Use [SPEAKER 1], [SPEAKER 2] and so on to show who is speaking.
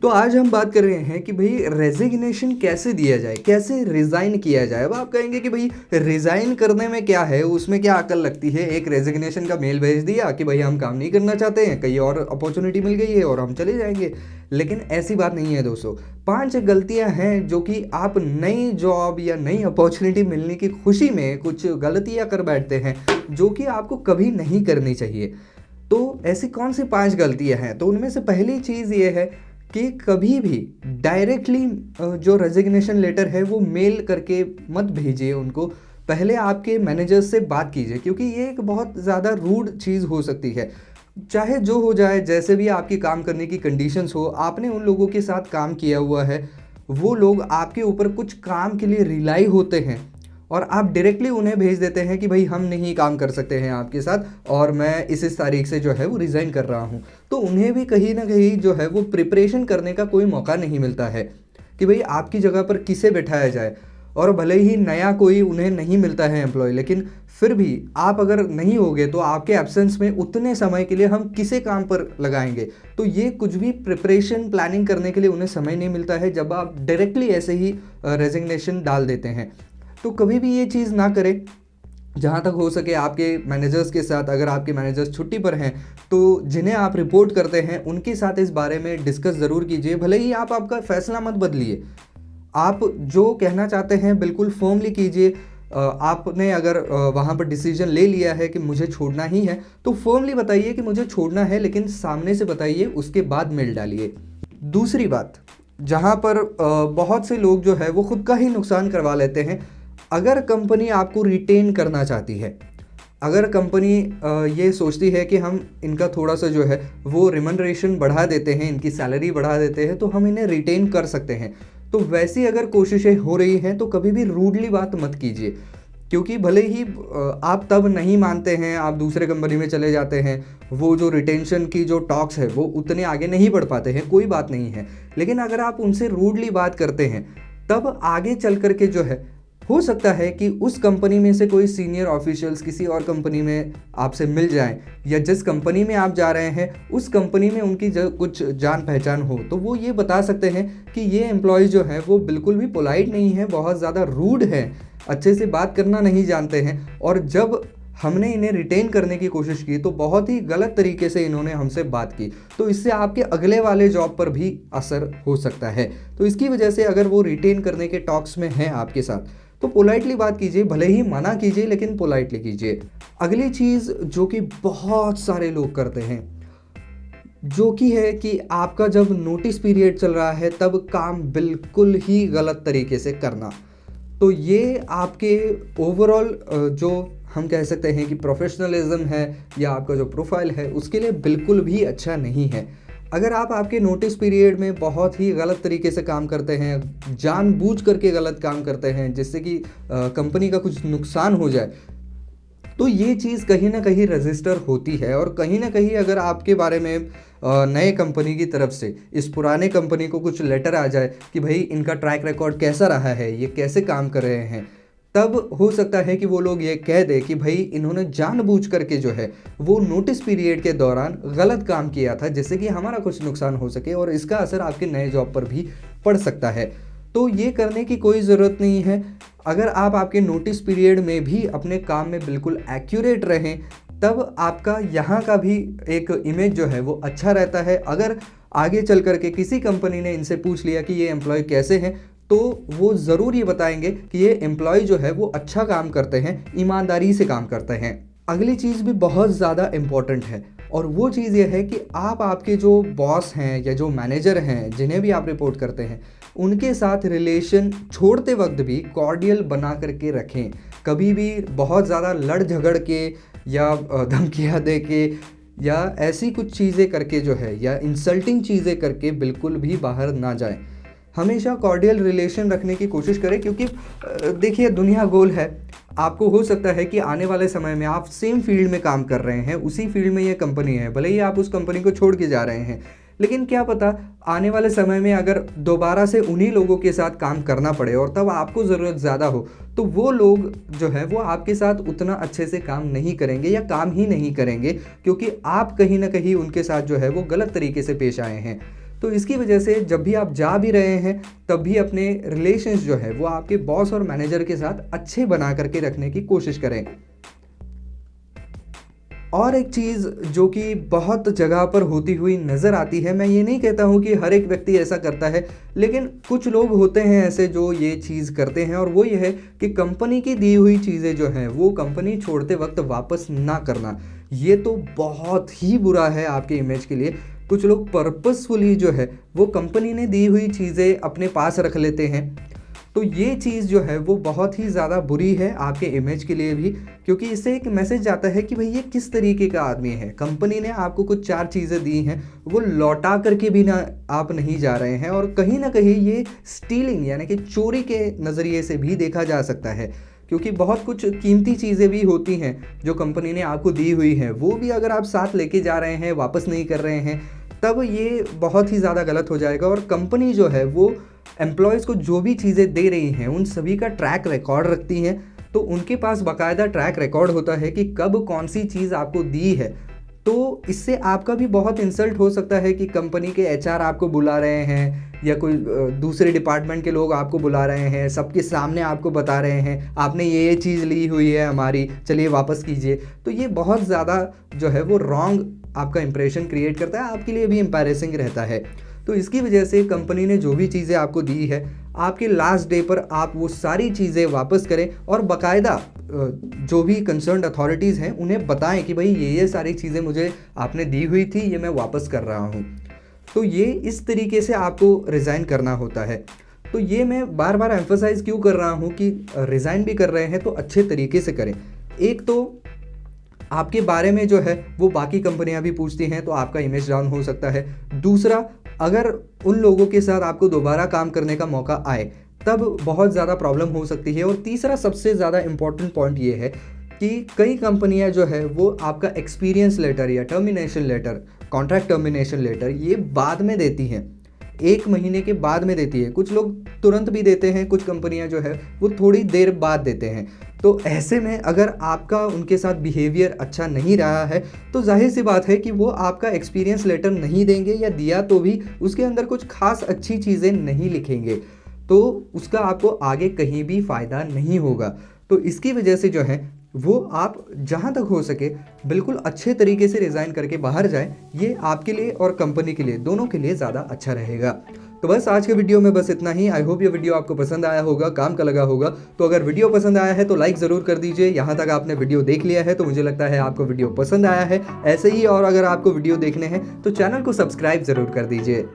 [SPEAKER 1] तो आज हम बात कर रहे हैं कि भाई रेजिग्नेशन कैसे दिया जाए, कैसे रिज़ाइन किया जाए। अब आप कहेंगे कि भाई रिज़ाइन करने में क्या है, उसमें क्या अकल लगती है। एक रेजिग्नेशन का मेल भेज दिया कि भाई हम काम नहीं करना चाहते हैं, कहीं और अपॉर्चुनिटी मिल गई है और हम चले जाएंगे। लेकिन ऐसी बात नहीं है दोस्तों। 5 गलतियां हैं जो कि आप नई जॉब या नई अपॉर्चुनिटी मिलने की खुशी में कुछ गलतियां कर बैठते हैं, जो कि आपको कभी नहीं करनी चाहिए। तो ऐसी कौन सी 5 गलतियां हैं? तो उनमें से पहली चीज़ ये है कि कभी भी डायरेक्टली जो रेजिग्नेशन लेटर है वो मेल करके मत भेजिए उनको। पहले आपके मैनेजर से बात कीजिए, क्योंकि ये एक बहुत ज़्यादा रूड चीज़ हो सकती है। चाहे जो हो जाए, जैसे भी आपकी काम करने की कंडीशंस हो, आपने उन लोगों के साथ काम किया हुआ है, वो लोग आपके ऊपर कुछ काम के लिए रिलाई होते हैं और आप डायरेक्टली उन्हें भेज देते हैं कि भाई हम नहीं काम कर सकते हैं आपके साथ और मैं इस तारीख से जो है वो रिज़ाइन कर रहा हूँ। तो उन्हें भी कहीं ना कहीं जो है वो प्रिपरेशन करने का कोई मौका नहीं मिलता है कि भाई आपकी जगह पर किसे बैठाया जाए। और भले ही नया कोई उन्हें नहीं मिलता है एम्प्लॉय, लेकिन फिर भी आप अगर नहीं होगे तो आपके एब्सेंस में उतने समय के लिए हम किसे काम पर लगाएंगे। तो ये कुछ भी प्रिपरेशन प्लानिंग करने के लिए उन्हें समय नहीं मिलता है जब आप डायरेक्टली ऐसे ही रेजिग्नेशन डाल देते हैं। तो कभी भी ये चीज़ ना करें। जहाँ तक हो सके आपके मैनेजर्स के साथ, अगर आपके मैनेजर्स छुट्टी पर हैं तो जिन्हें आप रिपोर्ट करते हैं उनके साथ इस बारे में डिस्कस ज़रूर कीजिए। भले ही आप आपका फैसला मत बदलिए, आप जो कहना चाहते हैं बिल्कुल फर्मली कीजिए। आपने अगर वहाँ पर डिसीजन ले लिया है कि मुझे छोड़ना ही है, तो फर्मली बताइए कि मुझे छोड़ना है, लेकिन सामने से बताइए, उसके बाद मेल डालिए। दूसरी बात, जहाँ पर बहुत से लोग जो है वो खुद का ही नुकसान करवा लेते हैं। अगर कंपनी आपको रिटेन करना चाहती है, अगर कंपनी ये सोचती है कि हम इनका थोड़ा सा जो है वो रिमनरेशन बढ़ा देते हैं, इनकी सैलरी बढ़ा देते हैं, तो हम इन्हें रिटेन कर सकते हैं, तो वैसी अगर कोशिशें हो रही हैं तो कभी भी रूडली बात मत कीजिए। क्योंकि भले ही आप तब नहीं मानते हैं, आप दूसरे कंपनी में चले जाते हैं, वो जो रिटेंशन की जो टॉक्स है वो उतने आगे नहीं बढ़ पाते हैं, कोई बात नहीं है। लेकिन अगर आप उनसे रूडली बात करते हैं, तब आगे चल कर के जो है हो सकता है कि उस कंपनी में से कोई सीनियर ऑफिशियल्स किसी और कंपनी में आपसे मिल जाएं, या जिस कंपनी में आप जा रहे हैं उस कंपनी में उनकी कुछ जान पहचान हो, तो वो ये बता सकते हैं कि ये एम्प्लॉयज़ जो हैं वो बिल्कुल भी पोलाइट नहीं है, बहुत ज़्यादा रूड है, अच्छे से बात करना नहीं जानते हैं, और जब हमने इन्हें रिटेन करने की कोशिश की तो बहुत ही गलत तरीके से इन्होंने हमसे बात की। तो इससे आपके अगले वाले जॉब पर भी असर हो सकता है। तो इसकी वजह से अगर वो रिटेन करने के टॉक्स में हैं आपके साथ, तो पोलाइटली बात कीजिए, भले ही मना कीजिए लेकिन पोलाइटली कीजिए। अगली चीज़ जो कि बहुत सारे लोग करते हैं, जो कि है कि आपका जब नोटिस पीरियड चल रहा है तब काम बिल्कुल ही गलत तरीके से करना। तो ये आपके ओवरऑल जो हम कह सकते हैं कि प्रोफेशनलिज्म है या आपका जो प्रोफाइल है उसके लिए बिल्कुल भी अच्छा नहीं है। अगर आप आपके नोटिस पीरियड में बहुत ही गलत तरीके से काम करते हैं, जानबूझ करके गलत काम करते हैं जिससे कि कंपनी का कुछ नुकसान हो जाए, तो ये चीज़ कहीं ना कहीं रजिस्टर होती है। और कहीं ना कहीं अगर आपके बारे में नए कंपनी की तरफ से इस पुराने कंपनी को कुछ लेटर आ जाए कि भाई इनका ट्रैक रिकॉर्ड कैसा रहा है, ये कैसे काम कर रहे हैं, तब हो सकता है कि वो लोग ये कह दे कि भाई इन्होंने जानबूझ करके जो है वो नोटिस पीरियड के दौरान गलत काम किया था जिससे कि हमारा कुछ नुकसान हो सके और इसका असर आपके नए जॉब पर भी पड़ सकता है। तो ये करने की कोई ज़रूरत नहीं है। अगर आप आपके नोटिस पीरियड में भी अपने काम में बिल्कुल एक्यूरेट रहें, तब आपका यहाँ का भी एक इमेज जो है वो अच्छा रहता है। अगर आगे चल करके किसी कंपनी ने इनसे पूछ लिया कि ये एम्प्लॉय कैसे हैं, तो वो ज़रूर ये बताएंगे कि ये एम्प्लॉय जो है वो अच्छा काम करते हैं, ईमानदारी से काम करते हैं। अगली चीज़ भी बहुत ज़्यादा इम्पॉर्टेंट है, और वो चीज़ ये है कि आप आपके जो बॉस हैं या जो मैनेजर हैं जिन्हें भी आप रिपोर्ट करते हैं, उनके साथ रिलेशन छोड़ते वक्त भी कॉर्डियल बना करके रखें। कभी भी बहुत ज़्यादा लड़ झगड़ के या धमकियाँ दे के या ऐसी कुछ चीज़ें करके जो है, या इंसल्टिंग चीज़ें करके बिल्कुल भी बाहर ना जाएं। हमेशा कॉर्डियल रिलेशन रखने की कोशिश करें, क्योंकि देखिए दुनिया गोल है। आपको हो सकता है कि आने वाले समय में आप सेम फील्ड में काम कर रहे हैं, उसी फील्ड में ये कंपनी है, भले ही आप उस कंपनी को छोड़ के जा रहे हैं, लेकिन क्या पता आने वाले समय में अगर दोबारा से उन्हीं लोगों के साथ काम करना पड़े और तब आपको ज़रूरत ज़्यादा हो, तो वो लोग जो है वो आपके साथ उतना अच्छे से काम नहीं करेंगे या काम ही नहीं करेंगे, क्योंकि आप कहीं ना कहीं उनके साथ जो है वो गलत तरीके से पेश आए हैं। तो इसकी वजह से जब भी आप जा भी रहे हैं तब भी अपने रिलेशंस जो है वो आपके बॉस और मैनेजर के साथ अच्छे बना करके रखने की कोशिश करें। और एक चीज़ जो कि बहुत जगह पर होती हुई नज़र आती है, मैं ये नहीं कहता हूँ कि हर एक व्यक्ति ऐसा करता है, लेकिन कुछ लोग होते हैं ऐसे जो ये चीज़ करते हैं, और वो ये है कि कंपनी की दी हुई चीज़ें जो हैं वो कंपनी छोड़ते वक्त वापस ना करना। ये तो बहुत ही बुरा है आपके इमेज के लिए। कुछ लोग पर्पसफुली जो है वो कंपनी ने दी हुई चीज़ें अपने पास रख लेते हैं। तो ये चीज़ जो है वो बहुत ही ज़्यादा बुरी है आपके इमेज के लिए भी, क्योंकि इससे एक मैसेज जाता है कि भाई ये किस तरीके का आदमी है। कंपनी ने आपको कुछ 4 चीज़ें दी हैं, वो लौटा करके भी ना आप नहीं जा रहे हैं, और कहीं ना कहीं ये स्टीलिंग यानी कि चोरी के नज़रिए से भी देखा जा सकता है, क्योंकि बहुत कुछ कीमती चीज़ें भी होती हैं जो कंपनी ने आपको दी हुई हैं, वो भी अगर आप साथ लेके जा रहे हैं, वापस नहीं कर रहे हैं, तब ये बहुत ही ज़्यादा गलत हो जाएगा। और कंपनी जो है वो एम्प्लॉयज़ को जो भी चीज़ें दे रही हैं उन सभी का ट्रैक रिकॉर्ड रखती हैं, तो उनके पास बाकायदा ट्रैक रिकॉर्ड होता है कि कब कौन सी चीज़ आपको दी है। तो इससे आपका भी बहुत इंसल्ट हो सकता है कि कंपनी के एचआर आपको बुला रहे हैं या कोई दूसरे डिपार्टमेंट के लोग आपको बुला रहे हैं, सबके सामने आपको बता रहे हैं आपने ये चीज़ ली हुई है हमारी, चलिए वापस कीजिए। तो ये बहुत ज़्यादा जो है वो रॉन्ग आपका इंप्रेशन क्रिएट करता है, आपके लिए भी एम्पैरेसिंग रहता है। तो इसकी वजह से कंपनी ने जो भी चीज़ें आपको दी है, आपके लास्ट डे पर आप वो सारी चीज़ें वापस करें, और बाकायदा जो भी कंसर्न्ड अथॉरिटीज़ हैं उन्हें बताएं कि भाई ये सारी चीज़ें मुझे आपने दी हुई थी, ये मैं वापस कर रहा हूँ। तो ये इस तरीके से आपको रिज़ाइन करना होता है। तो ये मैं बार बार एम्फसाइज़ क्यों कर रहा हूँ कि रिज़ाइन भी कर रहे हैं तो अच्छे तरीके से करें। एक तो आपके बारे में जो है वो बाकी कंपनियां भी पूछती हैं, तो आपका इमेज डाउन हो सकता है। दूसरा, अगर उन लोगों के साथ आपको दोबारा काम करने का मौका आए तब बहुत ज़्यादा प्रॉब्लम हो सकती है। और तीसरा सबसे ज़्यादा इम्पॉर्टेंट पॉइंट ये है कि कई कंपनियां जो है वो आपका एक्सपीरियंस लेटर या termination letter, contract termination letter, ये बाद में देती हैं, 1 महीने के बाद में देती है। कुछ लोग तुरंत भी देते हैं, कुछ कंपनियां जो है वो थोड़ी देर बाद देते हैं। तो ऐसे में अगर आपका उनके साथ बिहेवियर अच्छा नहीं रहा है तो जाहिर सी बात है कि वो आपका एक्सपीरियंस लेटर नहीं देंगे, या दिया तो भी उसके अंदर कुछ खास अच्छी चीज़ें नहीं लिखेंगे, तो उसका आपको आगे कहीं भी फ़ायदा नहीं होगा। तो इसकी वजह से जो है वो आप जहाँ तक हो सके बिल्कुल अच्छे तरीके से रिज़ाइन करके बाहर जाएं, ये आपके लिए और कंपनी के लिए दोनों के लिए ज़्यादा अच्छा रहेगा। तो बस आज के वीडियो में बस इतना ही। आई होप ये वीडियो आपको पसंद आया होगा, काम का लगा होगा। तो अगर वीडियो पसंद आया है तो लाइक ज़रूर कर दीजिए। यहाँ तक आपने वीडियो देख लिया है तो मुझे लगता है आपको वीडियो पसंद आया है। ऐसे ही और अगर आपको वीडियो देखने हैं तो चैनल को सब्सक्राइब ज़रूर कर दीजिए।